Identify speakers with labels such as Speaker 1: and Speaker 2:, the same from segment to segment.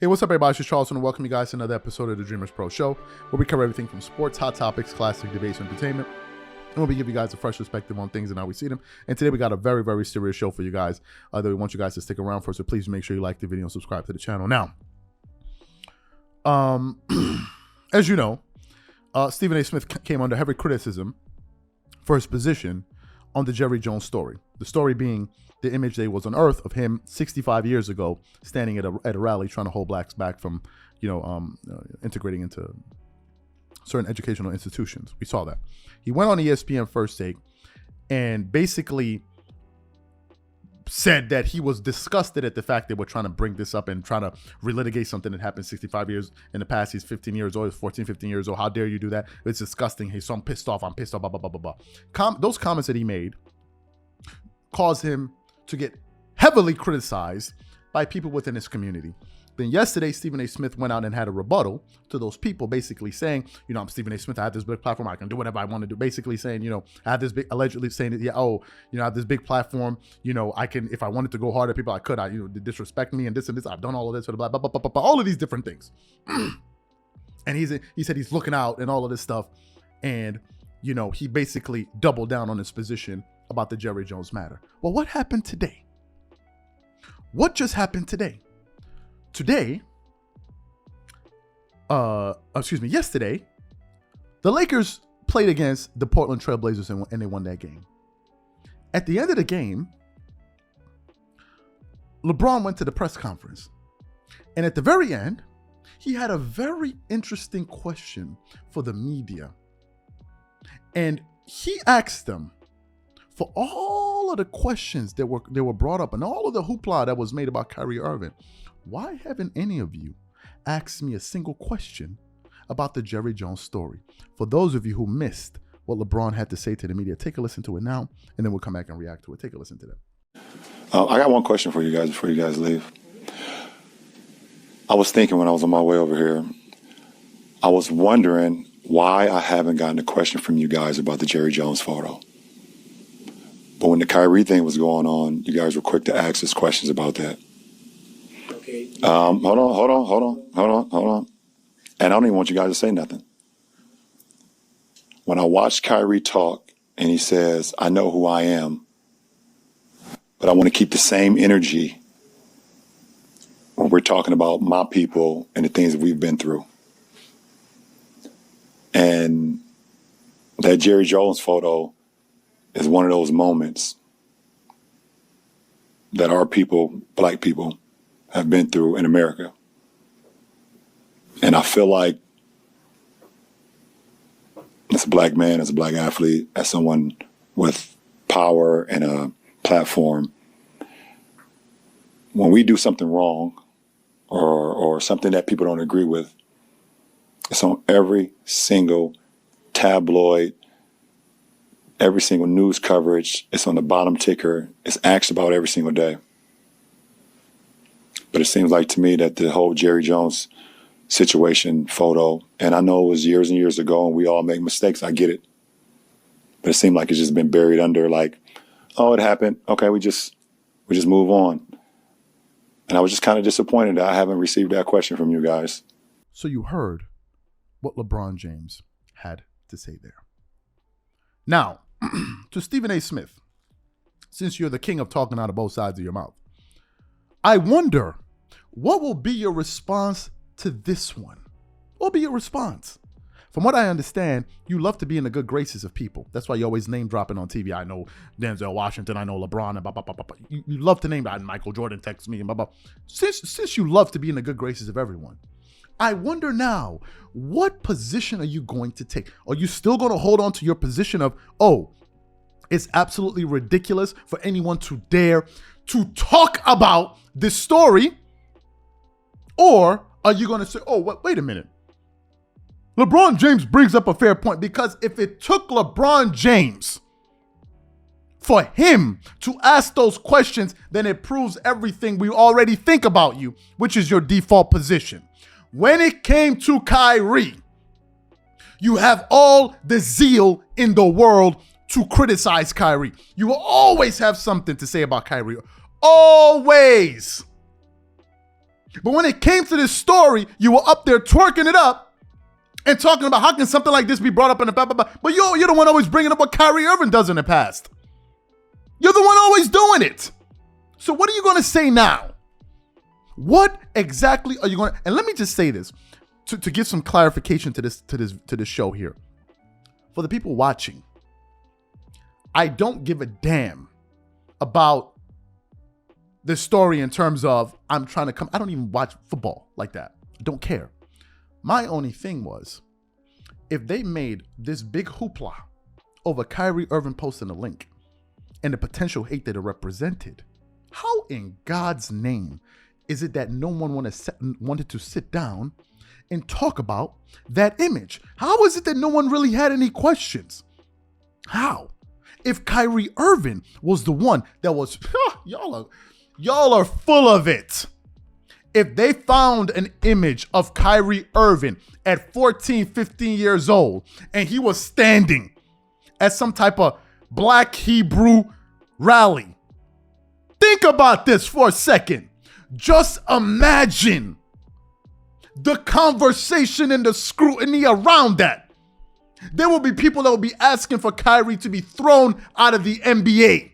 Speaker 1: Hey, what's up, everybody? It's Charleston, and welcome you guys to another episode of the Dreamerspro Show, where we cover everything from sports, hot topics, classic debates, and entertainment. And we'll be giving you guys a fresh perspective on things and how we see them. And today we got a very, very serious show for you guys that we want you guys to stick around for. So please make sure you like the video and subscribe to the channel. Now, as you know, Stephen A. Smith came under heavy criticism for his position on the Jerry Jones story. The story being the image that was unearthed of him 65 years ago standing at a rally trying to hold blacks back from, integrating into certain educational institutions. We saw that. He went on ESPN First Take and basically said that he was disgusted at the fact that we're trying to bring this up and trying to relitigate something that happened 65 years in the past. He's 15 years old, he's 14, 15 years old. How dare you do that? It's disgusting. Hey, so I'm pissed off, blah, blah, blah, blah, blah. Those comments that he made caused him to get heavily criticized by people within his community. Then yesterday, Stephen A. Smith went out and had a rebuttal to those people, basically saying, I'm Stephen A. Smith, I have this big platform, I can do whatever I want to do. Basically saying, I have this big, allegedly saying that, I have this big platform, I can, if I wanted to go hard at people, I could, disrespect me and this, I've done all of this, blah, blah, blah, blah, blah, all of these different things. And he said he's looking out and all of this stuff. And, he basically doubled down on his position about the Jerry Jones matter. Well, what happened today? What just happened today? Yesterday, the Lakers played against the Portland Trail Blazers and they won that game. At the end of the game, LeBron went to the press conference. And at the very end, he had a very interesting question for the media. And he asked them, for all of the questions that were brought up and all of the hoopla that was made about Kyrie Irving, why haven't any of you asked me a single question about the Jerry Jones story? For those of you who missed what LeBron had to say to the media, take a listen to it now, and then we'll come back and react to it. Take a listen to that.
Speaker 2: I got one question for you guys before you guys leave. I was thinking when I was on my way over here, I was wondering why I haven't gotten a question from you guys about the Jerry Jones photo. But when the Kyrie thing was going on, you guys were quick to ask us questions about that.
Speaker 3: Okay.
Speaker 2: Hold on. And I don't even want you guys to say nothing. When I watched Kyrie talk and he says, I know who I am, but I want to keep the same energy when we're talking about my people and the things that we've been through. And that Jerry Jones photo is one of those moments that our people, black people, have been through in America. And I feel like as a black man, as a black athlete, as someone with power and a platform, when we do something wrong or something that people don't agree with, it's on every single tabloid, every single news coverage. It's on the bottom ticker. It's asked about every single day. But it seems like to me that the whole Jerry Jones situation photo, and I know it was years and years ago and we all make mistakes. I get it. But it seemed like it's just been buried under like, oh, it happened. Okay, we just move on. And I was just kind of disappointed that I haven't received that question from you guys.
Speaker 1: So you heard what LeBron James had to say there. Now, to Stephen A. Smith, since you're the king of talking out of both sides of your mouth, I wonder, what will be your response to this one? What will be your response? From what I understand, you love to be in the good graces of people. That's why you always name dropping on TV. I know Denzel Washington, I know LeBron, and blah, blah, blah, blah, blah. You love to name that. Michael Jordan texts me, and blah, blah. Since you love to be in the good graces of everyone, I wonder now, what position are you going to take? Are you still going to hold on to your position of, it's absolutely ridiculous for anyone to dare to talk about this story? Or are you going to say, wait a minute. LeBron James brings up a fair point, because if it took LeBron James for him to ask those questions, then it proves everything we already think about you, which is your default position. When it came to Kyrie, you have all the zeal in the world to criticize Kyrie. You will always have something to say about Kyrie. Always. But when it came to this story, you were up there twerking it up and talking about how can something like this be brought up in the blah, blah, blah. But you're the one always bringing up what Kyrie Irving does in the past. You're the one always doing it. So what are you going to say now? What exactly are you going to... And let me just say this to give some clarification to this show here. For the people watching, I don't give a damn about this story in terms of I'm trying to come... I don't even watch football like that. I don't care. My only thing was, if they made this big hoopla over Kyrie Irving posting a link and the potential hate that it represented, how in God's name is it that no one wanted to sit down and talk about that image? How is it that no one really had any questions? How? If Kyrie Irving was the one that was, y'all are full of it. If they found an image of Kyrie Irving at 14, 15 years old, and he was standing at some type of Black Hebrew rally, think about this for a second. Just imagine the conversation and the scrutiny around that. There will be people that will be asking for Kyrie to be thrown out of the NBA.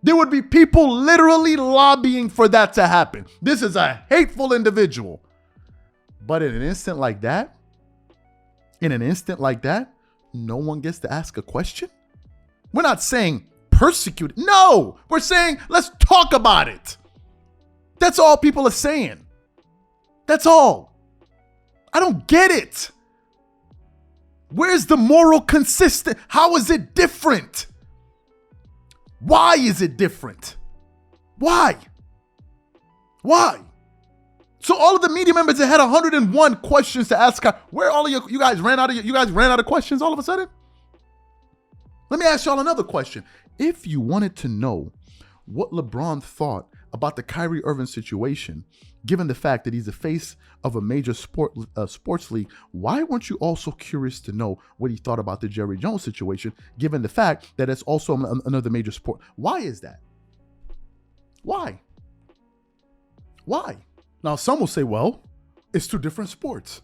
Speaker 1: There would be people literally lobbying for that to happen. This is a hateful individual. But in an instant like that, no one gets to ask a question. We're not saying persecute. No, we're saying let's talk about it. That's all people are saying. That's all. I don't get it. Where's the moral consistent? How is it different? Why is it different? Why? So all of the media members that had 101 questions to ask, where all of you guys ran out of questions all of a sudden? Let me ask y'all another question. If you wanted to know what LeBron thought about the Kyrie Irving situation, given the fact that he's the face of a major sports league, why weren't you also curious to know what he thought about the Jerry Jones situation, given the fact that it's also another major sport? Why is that? Why? Now, some will say, well, it's two different sports.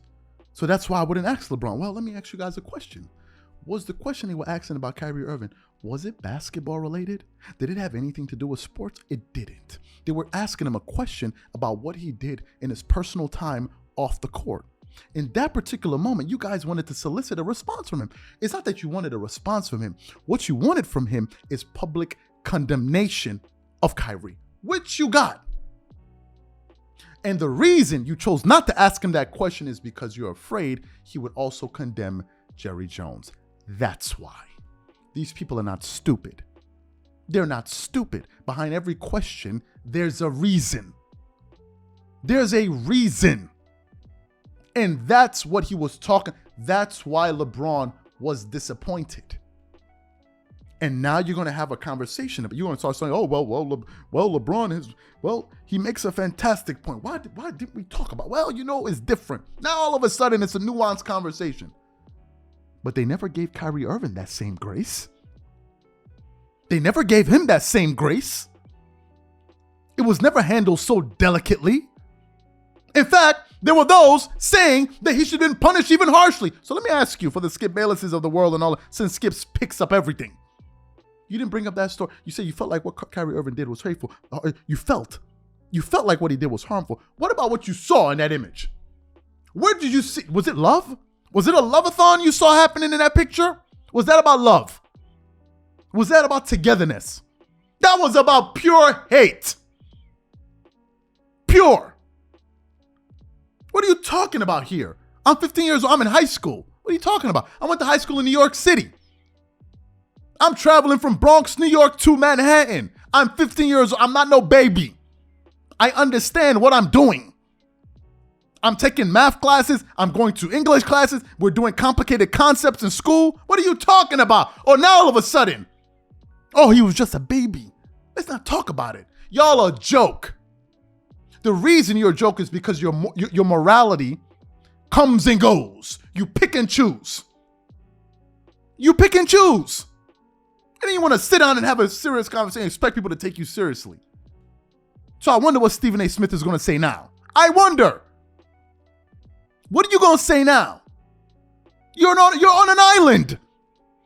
Speaker 1: So that's why I wouldn't ask LeBron. Well, let me ask you guys a question. Was the question they were asking about Kyrie Irving, was it basketball related? Did it have anything to do with sports? It didn't. They were asking him a question about what he did in his personal time off the court. In that particular moment, you guys wanted to solicit a response from him. It's not that you wanted a response from him. What you wanted from him is public condemnation of Kyrie, which you got. And the reason you chose not to ask him that question is because you're afraid he would also condemn Jerry Jones. That's why. These people are not stupid. They're not stupid. Behind every question, there's a reason. There's a reason. And that's what he was talking. That's why LeBron was disappointed. And now you're going to have a conversation. You're going to start saying, LeBron he makes a fantastic point. Why didn't we talk about? Well, it's different. Now all of a sudden it's a nuanced conversation. But they never gave Kyrie Irving that same grace. They never gave him that same grace. It was never handled so delicately. In fact, there were those saying that he should have been punished even harshly. So let me ask you, for the Skip Baylesses of the world and all, since Skip picks up everything, you didn't bring up that story. You say you felt like what Kyrie Irving did was hateful. You felt like what he did was harmful. What about what you saw in that image? Where did you see? Was it love? Was it a love-a-thon you saw happening in that picture? Was that about love? Was that about togetherness? That was about pure hate. Pure. What are you talking about here? I'm 15 years old. I'm in high school. What are you talking about? I went to high school in New York City. I'm traveling from Bronx, New York to Manhattan. I'm 15 years old. I'm not no baby. I understand what I'm doing. I'm taking math classes. I'm going to English classes. We're doing complicated concepts in school. What are you talking about? Or now all of a sudden, he was just a baby. Let's not talk about it. Y'all are a joke. The reason you're a joke is because your morality comes and goes. You pick and choose. And then you want to sit down and have a serious conversation and expect people to take you seriously. So I wonder what Stephen A. Smith is going to say now. I wonder. What are you going to say now? You're on an island.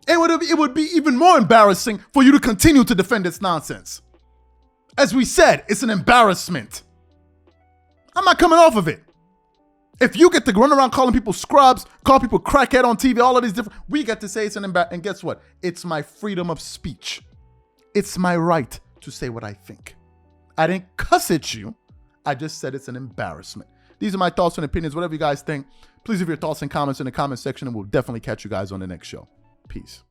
Speaker 1: It would be even more embarrassing for you to continue to defend this nonsense. As we said, it's an embarrassment. I'm not coming off of it. If you get to run around calling people scrubs, call people crackhead on TV, all of these different, we get to say it's an embarrassment. And guess what? It's my freedom of speech. It's my right to say what I think. I didn't cuss at you. I just said it's an embarrassment. These are my thoughts and opinions. Whatever you guys think, please leave your thoughts and comments in the comment section, and we'll definitely catch you guys on the next show. Peace.